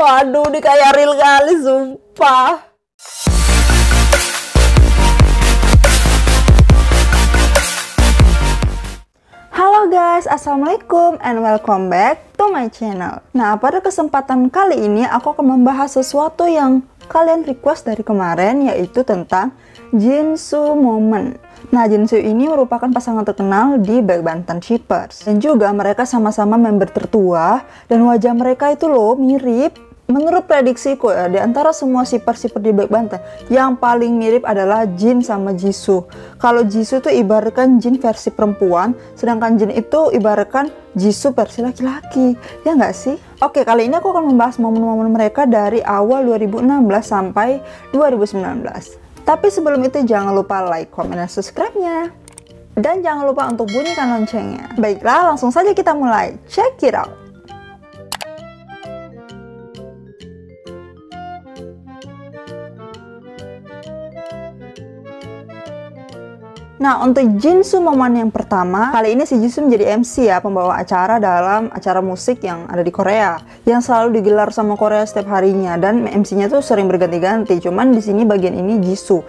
Waduh, ini kayak real kali, sumpah. Halo guys, assalamualaikum and welcome back to my channel. Nah, pada kesempatan kali ini aku akan membahas sesuatu yang kalian request dari kemarin, yaitu tentang Jisoo Moment. Nah, Jisoo ini merupakan pasangan terkenal di Black Bangtan Shippers, dan juga mereka sama-sama member tertua, dan wajah mereka itu loh mirip. Menurut prediksiku ya, di antara semua shipper-shipper di Black Bangtan, yang paling mirip adalah Jin sama Jisoo. Kalau Jisoo tuh ibaratkan Jin versi perempuan, sedangkan Jin itu ibaratkan Jisoo versi laki-laki. Ya nggak sih? Oke, kali ini aku akan membahas momen-momen mereka dari awal 2016 sampai 2019. Tapi sebelum itu jangan lupa like, comment, dan subscribe-nya. Dan jangan lupa untuk bunyikan loncengnya. Baiklah, langsung saja kita mulai. Check it out! Nah, untuk Jisoo Moment yang pertama, kali ini si Jisoo menjadi MC ya, pembawa acara dalam acara musik yang ada di Korea, yang selalu digelar sama Korea setiap harinya, dan MC-nya tuh sering berganti-ganti. Cuman di sini bagian ini Jisoo.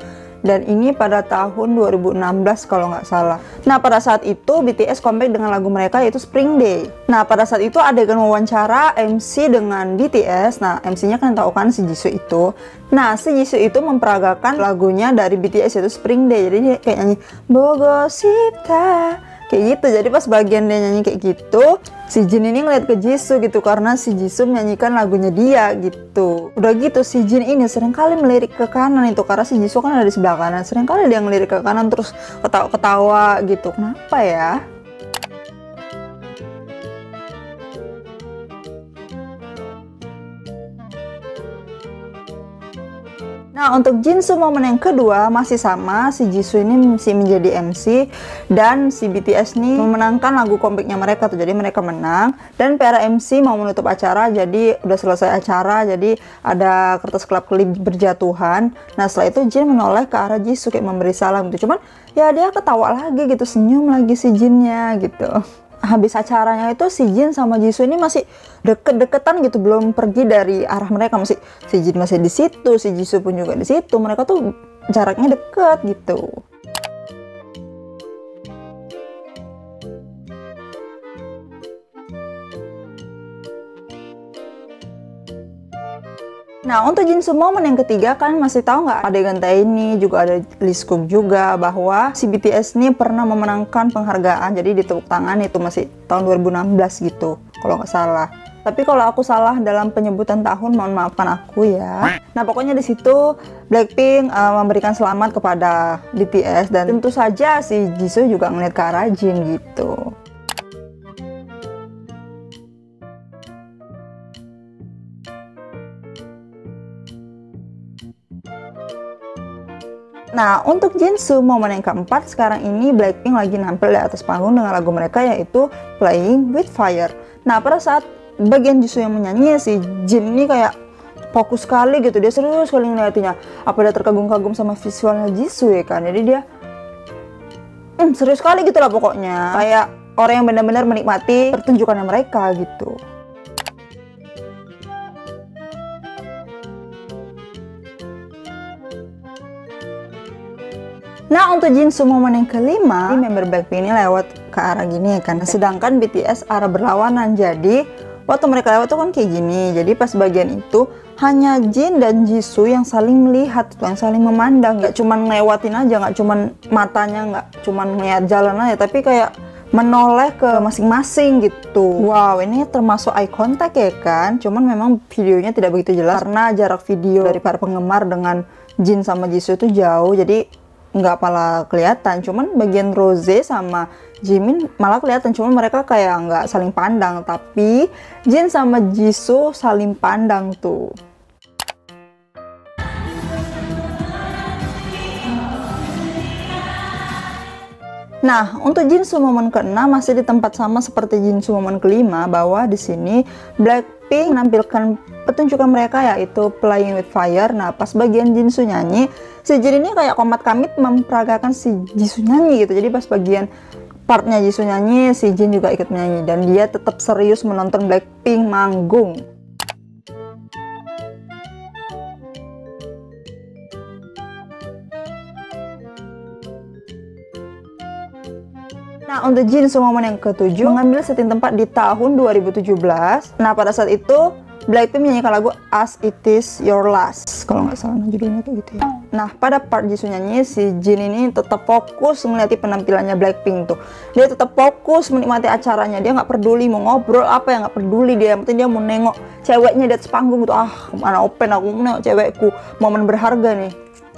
Dan ini pada tahun 2016 kalau nggak salah. Nah, pada saat itu BTS comeback dengan lagu mereka yaitu Spring Day. Nah, pada saat itu adegan wawancara MC dengan BTS. Nah, MC-nya kan tahu kan si Jisoo itu. Nah, si Jisoo itu memperagakan lagunya dari BTS yaitu Spring Day. Jadi dia kayak nyanyi Bogo Sita kayak gitu. Jadi pas bagian dia nyanyi kayak gitu, si Jin ini ngeliat ke Jisoo gitu, karena si Jisoo menyanyikan lagunya dia gitu. Udah gitu si Jin ini seringkali melirik ke kanan itu, karena si Jisoo kan ada di sebelah kanan. Seringkali dia ngelirik ke kanan terus ketawa-ketawa gitu. Kenapa ya? Nah, untuk Jisoo Moment yang kedua masih sama, si Jisoo ini masih menjadi MC dan si BTS nih memenangkan lagu comebacknya mereka tuh. Jadi mereka menang dan para MC mau menutup acara, jadi udah selesai acara, jadi ada kertas kelap-kelip berjatuhan. Nah, setelah itu Jin menoleh ke arah Jisoo kayak memberi salam gitu. Cuman ya dia ketawa lagi gitu, senyum lagi si Jinnya gitu. Habis acaranya itu si Jin sama Jisoo ini masih deket-deketan gitu, belum pergi dari arah mereka. Masih si Jin masih di situ, si Jisoo pun juga di situ. Mereka tuh jaraknya deket gitu. Nah, untuk Jisoo Moment yang ketiga, kalian masih tahu nggak adegan ini juga ada Liskuk juga, bahwa si BTS ini pernah memenangkan penghargaan, jadi ditepuk tangan. Itu masih tahun 2016 gitu kalau nggak salah. Tapi kalau aku salah dalam penyebutan tahun, mohon maafkan aku ya. Nah, pokoknya di situ Blackpink memberikan selamat kepada BTS, dan tentu saja si Jisoo juga ngeliat ke arah Jin gitu. Nah, untuk Jisoo Moment yang keempat, sekarang ini Blackpink lagi nampil di atas panggung dengan lagu mereka yaitu Playing With Fire. Nah, pada saat bagian Jisoo yang menyanyi, si Jin ini kayak fokus sekali gitu, dia serius sekali ngeliatinnya. Apa dia terkagum-kagum sama visualnya Jisoo ya kan? Jadi dia serius sekali gitu lah pokoknya. Kayak orang yang benar-benar menikmati pertunjukannya mereka gitu. Nah, untuk Jisoo Moment yang kelima, member Blackpink ini lewat ke arah gini ya kan. Sedangkan BTS arah berlawanan. Jadi waktu mereka lewat tuh kan kayak gini. Jadi pas bagian itu hanya Jin dan Jisoo yang saling melihat, yang saling memandang. Nggak cuman ngelewatin aja, nggak cuman matanya, nggak cuman ngeliat jalan aja, tapi kayak menoleh ke masing-masing gitu. Wow, ini termasuk eye contact ya kan. Cuman memang videonya tidak begitu jelas karena jarak video dari para penggemar dengan Jin sama Jisoo itu jauh. Jadi nggak malah kelihatan, cuman bagian Rose sama Jimin malah kelihatan, cuman mereka kayak nggak saling pandang, tapi Jin sama Jisoo saling pandang tuh. Nah, untuk Jisoo Moment ke-6 masih di tempat sama seperti Jisoo Moment ke-5, bahwa di sini Blackpink menampilkan pertunjukan mereka yaitu Playing With Fire. Nah, pas bagian Jisoo nyanyi, si Jin ini kayak komat kamit memperagakan si Jisoo nyanyi gitu. Jadi pas bagian partnya Jisoo nyanyi, si Jin juga ikut menyanyi, dan dia tetap serius menonton Blackpink manggung. Nah, untuk Jisoo momen yang ketujuh mengambil setting tempat di tahun 2017. Nah, pada saat itu Blackpink menyanyikan lagu As It Is Your Last, kalau nggak salah judulnya kayak gitu ya. Nah, pada part Jisoo nyanyi, si Jin ini tetap fokus melihat penampilannya Blackpink tuh. Dia tetap fokus menikmati acaranya, dia nggak peduli mau ngobrol apa, yang nggak peduli dia. Yang penting dia mau nengok ceweknya di atas panggung gitu. Ah, mana open, aku mau nengok cewekku, momen berharga nih,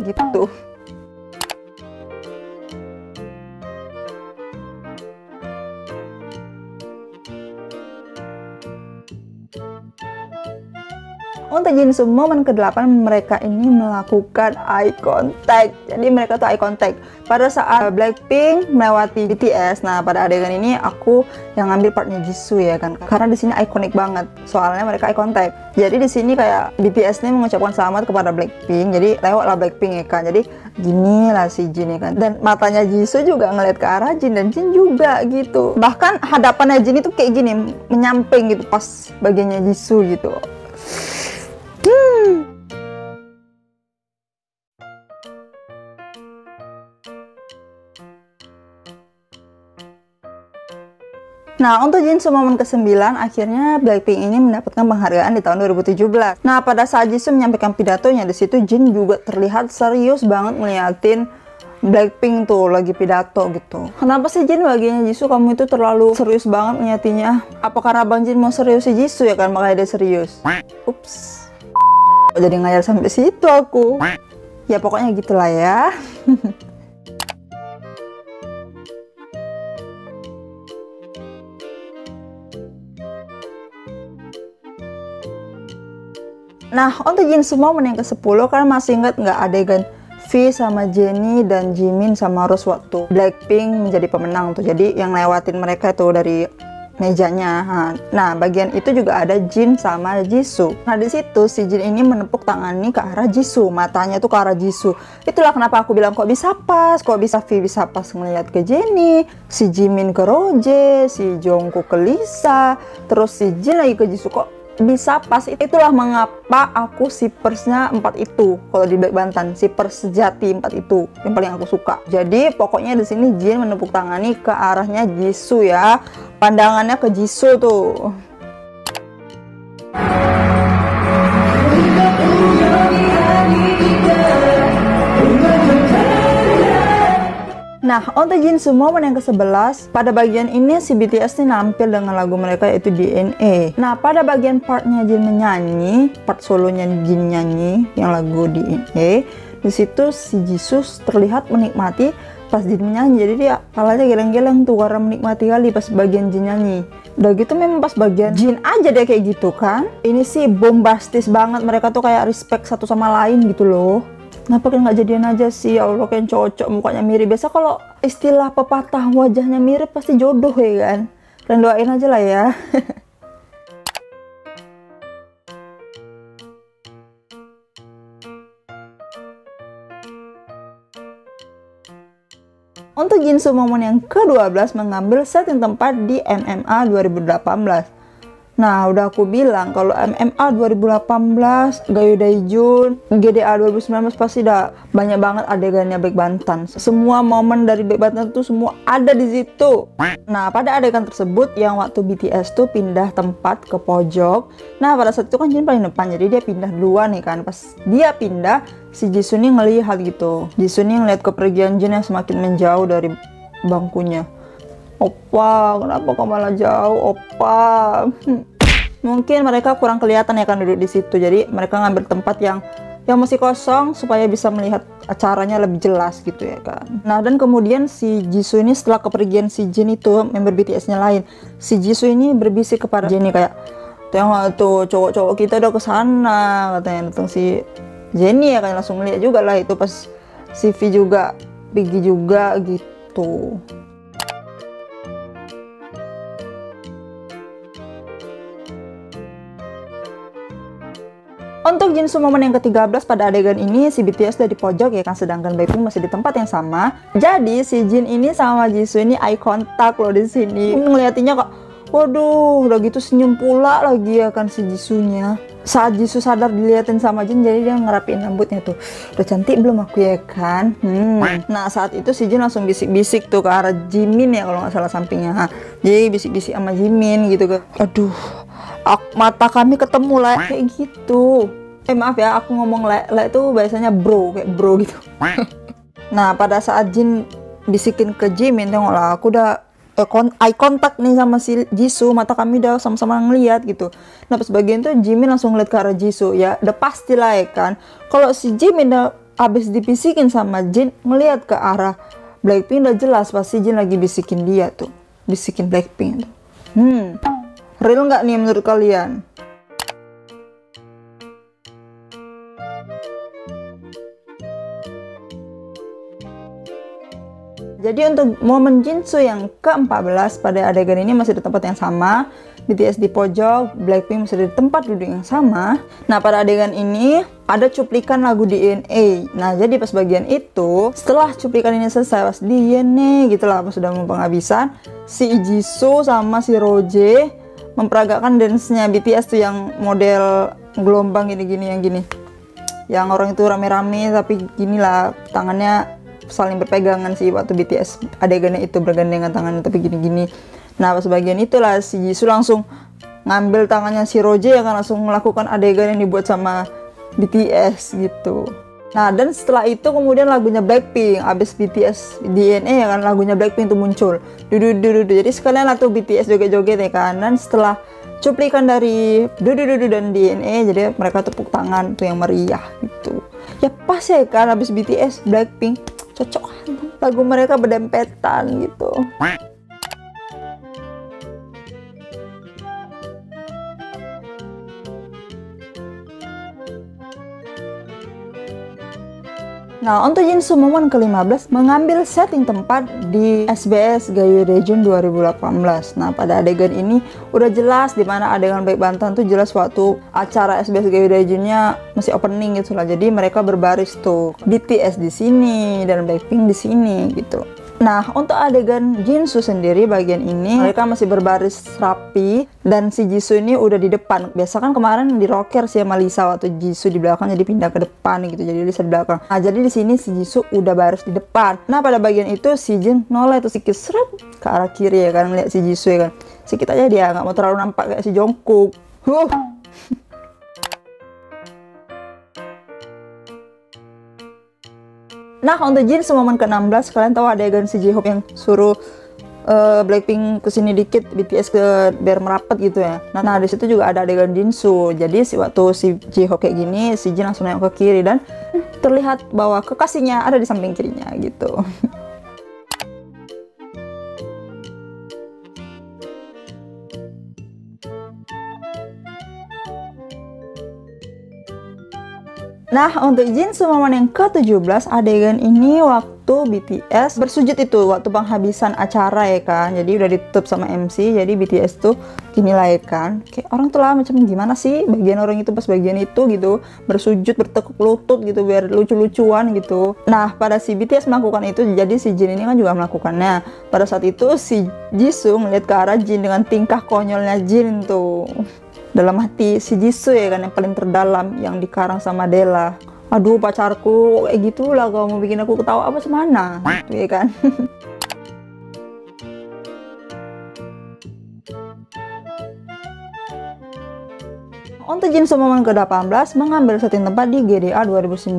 gitu. Untuk Jisoo momen ke-8, mereka ini melakukan eye contact. Jadi mereka tuh eye contact pada saat Blackpink melewati BTS. Nah, pada adegan ini aku yang ngambil partnya Jisoo ya kan, karena di sini ikonik banget soalnya mereka eye contact. Jadi di sini kayak BTS ini mengucapkan selamat kepada Blackpink, jadi lewatlah Blackpink ya kan. Jadi gini lah si Jin ya kan, dan matanya Jisoo juga ngeliat ke arah Jin, dan Jin juga gitu. Bahkan hadapannya Jin itu kayak gini, menyamping gitu pas bagiannya Jisoo gitu. Nah, untuk Jisoo momen ke-9, akhirnya Blackpink ini mendapatkan penghargaan di tahun 2017. Nah, pada saat Jisoo menyampaikan pidatonya, di situ Jin juga terlihat serius banget ngeliatin Blackpink tuh lagi pidato gitu. Kenapa sih Jin bagiannya Jisoo kamu itu terlalu serius banget ngeliatinya? Apa karena Bang Jin mau serius si Jisoo ya kan, makanya dia serius? Ups. Jadi ngayal sampai situ aku. Ya pokoknya gitulah ya. Nah, untuk Jisoo momen yang ke-10, kalian masih ingat nggak adegan V sama Jennie dan Jimin sama Rose waktu Blackpink menjadi pemenang tuh. Jadi yang lewatin mereka tuh dari mejanya. Nah, bagian itu juga ada Jin sama Jisoo. Nah, di situ si Jin ini menepuk tangannya ke arah Jisoo, matanya tuh ke arah Jisoo. Itulah kenapa aku bilang kok bisa pas, kok bisa V bisa pas ngeliat ke Jennie, si Jimin ke Roje, si Jungkook ke Lisa, terus si Jin lagi ke Jisoo, kok bisa pas. Itulah mengapa aku sipersnya 4 itu. Kalau di Black Bantan, sipers sejati 4 itu yang paling aku suka. Jadi pokoknya di sini Jin menepuk tangani ke arahnya Jisoo ya. Pandangannya ke Jisoo tuh. Nah, untuk Jisoo momen yang ke-11, pada bagian ini si BTS ini nampil dengan lagu mereka yaitu DNA. Nah, pada bagian partnya Jin menyanyi, part solonya Jin nyanyi yang lagu DNA, di situ si Jisoo terlihat menikmati pas Jin menyanyi. Jadi dia palanya geleng-geleng tuh karena menikmati kali pas bagian Jin nyanyi. Udah gitu memang pas bagian Jin aja dia kayak gitu kan. Ini sih bombastis banget, mereka tuh kayak respect satu sama lain gitu loh. Kenapa kan nggak jadian aja sih? Ya Allah, kan cocok, mukanya mirip. Biasa kalau istilah pepatah wajahnya mirip pasti jodoh ya kan. Kalian doain aja lah ya. Untuk Jisoo momen yang ke-12 mengambil setting tempat di MMA 2018. Nah, udah aku bilang kalau MMA 2018, Gayo Daijun, GDA 2019 pasti dah banyak banget adegannya Black Bantan. Semua momen dari Black Bantan tuh semua ada di situ. Nah, pada adegan tersebut yang waktu BTS tuh pindah tempat ke pojok. Nah, pada saat itu kan Jin paling depan, jadi dia pindah duluan nih kan. Pas dia pindah, si Jisoo nih ngelihat gitu. Jisoo nih ngeliat kepergian Jin yang semakin menjauh dari bangkunya. Oppa, kenapa kau malah jauh, Oppa? Mungkin mereka kurang kelihatan ya kan duduk di situ. Jadi mereka ngambil tempat yang masih kosong supaya bisa melihat acaranya lebih jelas gitu ya kan. Nah, dan kemudian si Jisoo ini setelah kepergian si Jin itu, member BTS-nya lain, si Jisoo ini berbisik kepada Jennie kayak, tengok tuh cowok-cowok kita udah kesana katanya. Datang si Jennie ya kan langsung lihat juga lah itu pas si V juga pergi juga gitu. Untuk Jisoo momen yang ke-13 pada adegan ini si BTS udah di pojok ya kan, sedangkan Blackpink masih di tempat yang sama. Jadi si Jin ini sama Jisoo ini eye contact loh di sini. Ngeliatinnya kok, waduh, udah gitu senyum pula lagi ya kan si Jisoo-nya. saat Jisoo sadar diliatin sama Jin, jadi dia ngerapiin rambutnya tuh. Udah cantik belum aku ya kan? Nah saat itu si Jin langsung bisik-bisik tuh ke arah Jimin ya kalau nggak salah sampingnya. Jadi bisik-bisik sama Jimin gitu kan. Aduh, mata kami ketemu lah kayak gitu. Maaf ya, aku ngomong le itu biasanya bro, kayak bro gitu. Nah pada saat Jin bisikin ke Jimin, tengoklah aku udah eye contact nih sama si Jisoo, mata kami udah sama-sama ngeliat gitu. Nah pas bagian tuh Jimin langsung ngeliat ke arah Jisoo, ya udah pasti lah ya kan. Kalau si Jimin udah abis dibisikin sama Jin ngeliat ke arah Blackpink, udah jelas pasti Jin lagi bisikin dia tuh, bisikin Blackpink tuh. Real nggak nih menurut kalian? Jadi untuk momen Jisoo yang ke-14 pada adegan ini masih di tempat yang sama, BTS di pojok, Blackpink masih di tempat duduk yang sama. Nah pada adegan ini ada cuplikan lagu DNA. Nah jadi pas bagian itu, setelah cuplikan ini selesai, pas DNA gitulah, pas sudah mau penghabisan, si Jisoo sama si Roje memperagakan dance-nya BTS tuh yang model gelombang gini-gini, yang gini. Yang orang itu rame-rame tapi gini lah, tangannya saling berpegangan sih waktu BTS adegannya itu, bergandengan tangan tapi gini-gini. Nah pas bagian itulah si Jisoo langsung ngambil tangannya si Roje yang langsung melakukan adegan yang dibuat sama BTS gitu. Nah dan setelah itu kemudian lagunya Blackpink, abis BTS DNA ya kan, lagunya Blackpink itu muncul. Dudu. Jadi sekalian lah tuh BTS joget-joget ya kan. Dan setelah cuplikan dari Dudu dan DNA, jadi mereka tepuk tangan tuh yang meriah gitu. Ya pas ya kan, abis BTS Blackpink cocok, lagu mereka berdempetan gitu. Nah, untuk Jisoo momen ke-15 mengambil setting tempat di SBS Gayo Daejeon 2018. Nah, pada adegan ini udah jelas di mana adegan baik bantan tuh jelas waktu acara SBS Gayo Daejeonnya masih opening gitu lah. Jadi mereka berbaris tuh, BTS di sini dan Blackpink di sini gitu. Nah, untuk adegan Jisoo sendiri bagian ini mereka masih berbaris rapi dan si Jisoo ini udah di depan. Biasa kan kemarin di rocker sih sama Lisa, waktu Jisoo di belakang jadi pindah ke depan gitu, jadi Lisa di belakang. Nah, jadi di sini si Jisoo udah baris di depan. Nah, pada bagian itu si Jin noleh tuh sedikit seret ke arah kiri ya kan, ngeliat si Jisoo ya kan. Sedikit aja dia nggak mau terlalu nampak kayak si Jungkook. Nah untuk Jisoo momen ke-16, kalian tahu adegan si J-Hope yang suruh Blackpink kesini dikit, BTS ke biar merapat gitu ya. Nah di situ juga ada adegan Jisoo. Jadi waktu si J-Hope kayak gini, si Jin langsung nengok ke kiri dan terlihat bahwa kekasihnya ada di samping kirinya gitu. Nah, untuk Jisoo momen yang ke-17, adegan ini waktu BTS bersujud itu, waktu penghabisan acara ya kan. Jadi udah ditutup sama MC, jadi BTS tuh gini lah ya kan. Kayak orang tuh lah macam gimana sih bagian orang itu pas bagian itu gitu, bersujud, bertekuk lutut gitu biar lucu-lucuan gitu. Nah, pada si BTS melakukan itu, jadi si Jin ini kan juga melakukannya. Pada saat itu si Jisoo ngeliat ke arah Jin dengan tingkah konyolnya Jin tuh. Dalam hati si Jisoo ya kan, yang paling terdalam yang dikarang sama Della. Aduh pacarku kayak gitulah, kau mau bikin aku ketawa apa semana gitu ya kan. Untuk Jin momen ke-18 mengambil setting tempat di GDA 2019.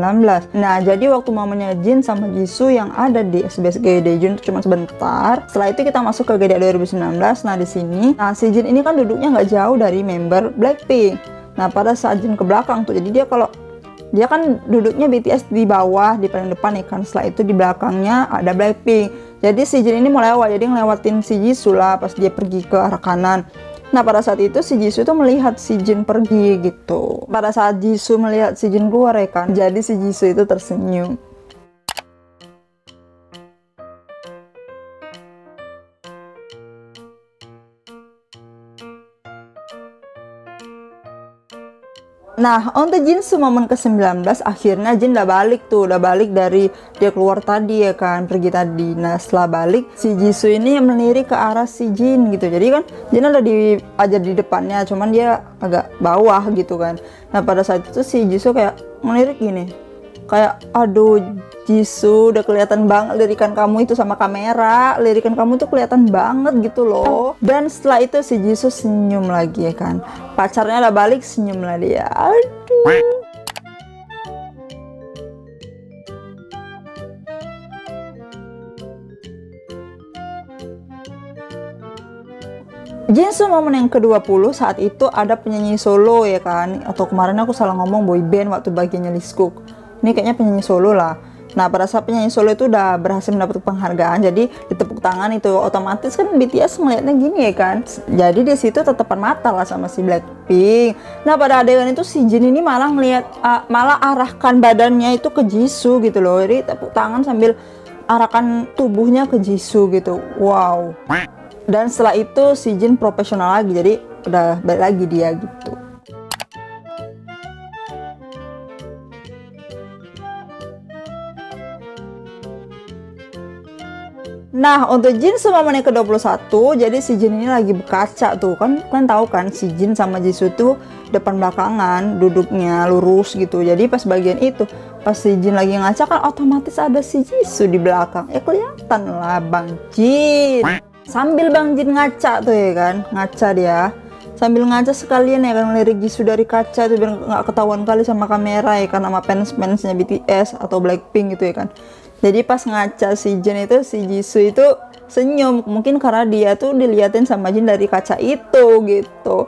Nah, jadi waktu momennya Jin sama Jisoo yang ada di SBS Gayo Daejeon itu cuma sebentar. Setelah itu kita masuk ke GDA 2019. Nah, di sini, si Jin ini kan duduknya nggak jauh dari member Blackpink. Nah, pada saat Jin ke belakang tuh, jadi dia kalau dia kan duduknya BTS di bawah, di paling depan ya kan. Setelah itu di belakangnya ada Blackpink. Jadi si Jin ini mau lewat, jadi ngelewatin si Jisoo lah pas dia pergi ke arah kanan. Nah pada saat itu si Jisoo tuh melihat si Jin pergi gitu. Pada saat Jisoo melihat si Jin keluar ya kan, jadi si Jisoo itu tersenyum. Nah, untuk Jinsu momen ke-19 akhirnya Jin udah balik tuh, udah balik dari dia keluar tadi ya kan, pergi tadi. Nah, setelah balik si Jisoo ini melirik ke arah si Jin gitu. Jadi kan Jin ada aja di depannya, cuman dia agak bawah gitu kan. Nah, pada saat itu si Jisoo kayak melirik gini. Kayak aduh Jisoo, udah kelihatan banget lirikan kamu itu sama kamera, lirikan kamu tuh kelihatan banget gitu loh. Dan setelah itu si Jisoo senyum lagi ya kan, pacarnya udah balik, senyum lah dia. Aduh. Jinsu momen yang ke-20 saat itu ada penyanyi solo ya kan, atau kemarin aku salah ngomong boy band waktu bagiannya Liskuk. Ini kayaknya penyanyi solo lah. Nah, pada saat penyanyi solo itu udah berhasil mendapat penghargaan, jadi ditepuk tangan itu otomatis kan BTS ngeliatnya gini ya kan. Jadi di situ tatapan mata lah sama si Blackpink. Nah, pada adegan itu si Jin ini malah malah arahkan badannya itu ke Jisoo gitu loh. Jadi tepuk tangan sambil arahkan tubuhnya ke Jisoo gitu. Wow. Dan setelah itu si Jin profesional lagi, jadi udah balik lagi dia gitu. Nah, untuk Jin sama momen ke-21, jadi si Jin ini lagi berkaca tuh. Kan kalian tahu kan si Jin sama Jisoo tuh depan belakangan, duduknya lurus gitu. Jadi pas bagian itu, pas si Jin lagi ngaca kan otomatis ada si Jisoo di belakang. Ya kelihatan lah Bang Jin. Sambil Bang Jin ngaca tuh ya kan, ngaca dia. Sambil ngaca sekalian ya kan lirik Jisoo dari kaca tuh biar nggak ketahuan kali sama kamera ya kan, sama fans-fansnya BTS atau Blackpink gitu ya kan. Jadi pas ngaca si Jin itu, si Jisoo itu senyum. Mungkin karena dia tuh diliatin sama Jin dari kaca itu gitu.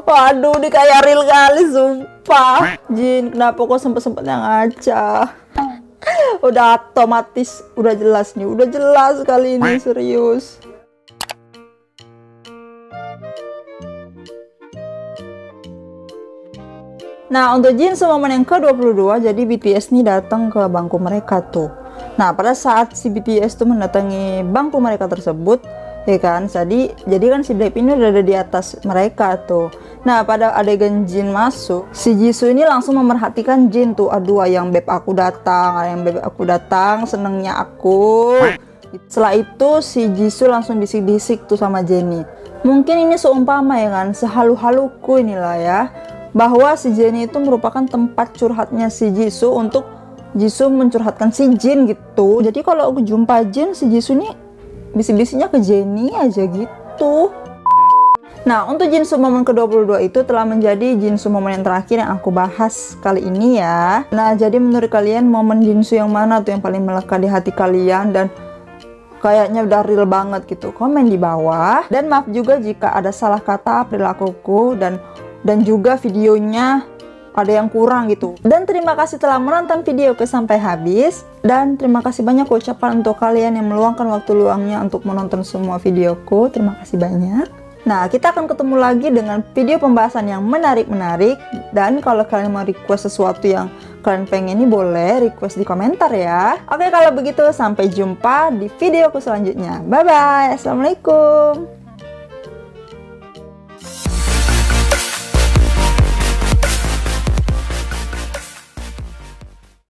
Waduh, ini kayak real kali sumpah. Jin, kenapa kok sempet-sempetnya ngaca? Udah otomatis, udah jelas nih. Udah jelas kali ini, serius. Nah, untuk Jin sama momen yang ke-22, jadi BTS nih datang ke bangku mereka tuh. Nah, pada saat si BTS tuh mendatangi bangku mereka tersebut, ya kan, jadi kan si Blackpink ini udah ada di atas mereka tuh. Nah, pada adegan Jin masuk, si Jisoo ini langsung memerhatikan Jin tuh. Aduh, ayang beb aku datang, senengnya aku. Setelah itu si Jisoo langsung bisik-bisik tuh sama Jennie. Mungkin ini seumpama ya kan, sehalu-haluku inilah ya, bahwa si Jennie itu merupakan tempat curhatnya si Jisoo untuk Jisoo mencurhatkan si Jin gitu. Jadi kalau aku jumpa Jin, si Jisoo nih bisik-bisiknya ke Jennie aja gitu. Nah, untuk Jinsu momen ke-22 itu telah menjadi Jinsu momen yang terakhir yang aku bahas kali ini ya. Nah, jadi menurut kalian momen Jinsu yang mana tuh yang paling melekat di hati kalian dan kayaknya udah real banget gitu? Komen di bawah. Dan maaf juga jika ada salah kata perilakuku dan juga videonya ada yang kurang gitu. Dan terima kasih telah menonton videoku sampai habis. Dan terima kasih banyak ucapan untuk kalian yang meluangkan waktu luangnya untuk menonton semua videoku. Terima kasih banyak. Nah, kita akan ketemu lagi dengan video pembahasan yang menarik-menarik. Dan kalau kalian mau request sesuatu yang kalian pengen ini, boleh request di komentar ya. Oke, kalau begitu sampai jumpa di videoku selanjutnya. Bye-bye. Assalamualaikum.